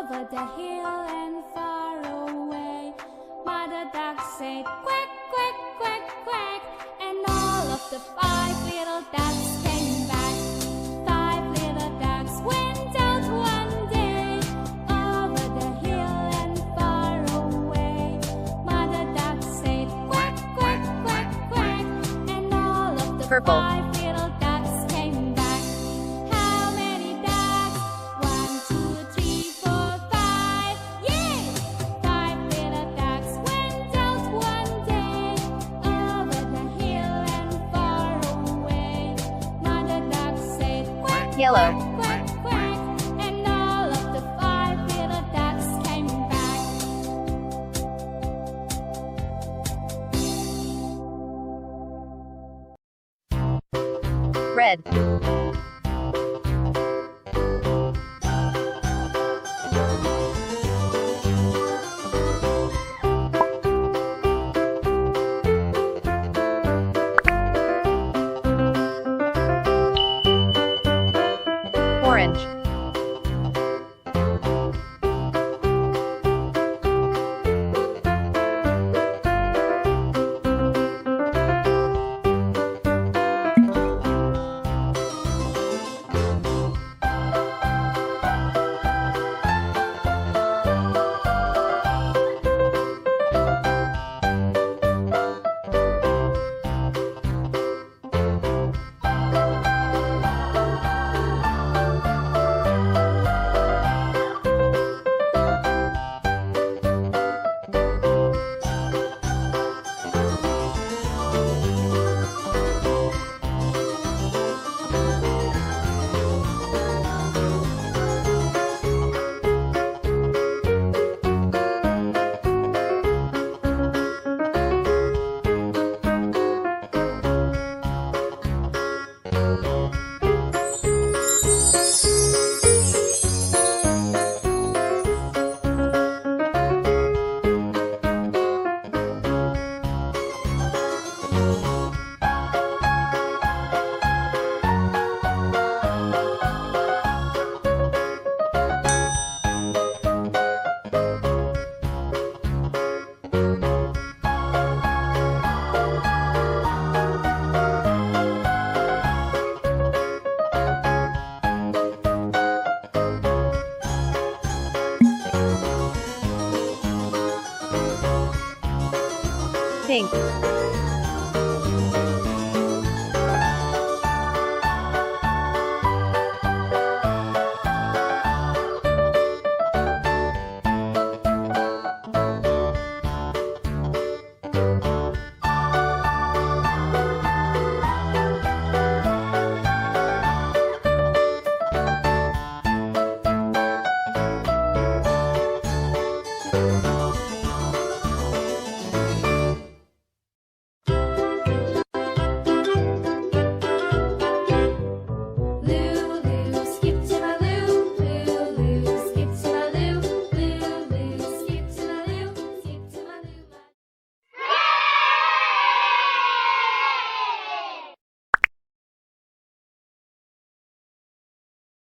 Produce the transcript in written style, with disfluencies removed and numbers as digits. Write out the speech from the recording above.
Over the hill and far away, Mother Duck said quack, quack, quack, quack, and all of the 5 little ducks came back. 5 little ducks went out one day, over the hill and far away. Mother Duck said quack, quack, quack, quack, and all of the Purple. 5 little ducks came back. How many ducks? 1, 2, 3, 4, 5. Yay! 5 little ducks went out one day, over the hill and far away. Mother Duck said quack, Yellow. quack, quack, and all of the 5 little ducks came back. Red. Orange. Pink.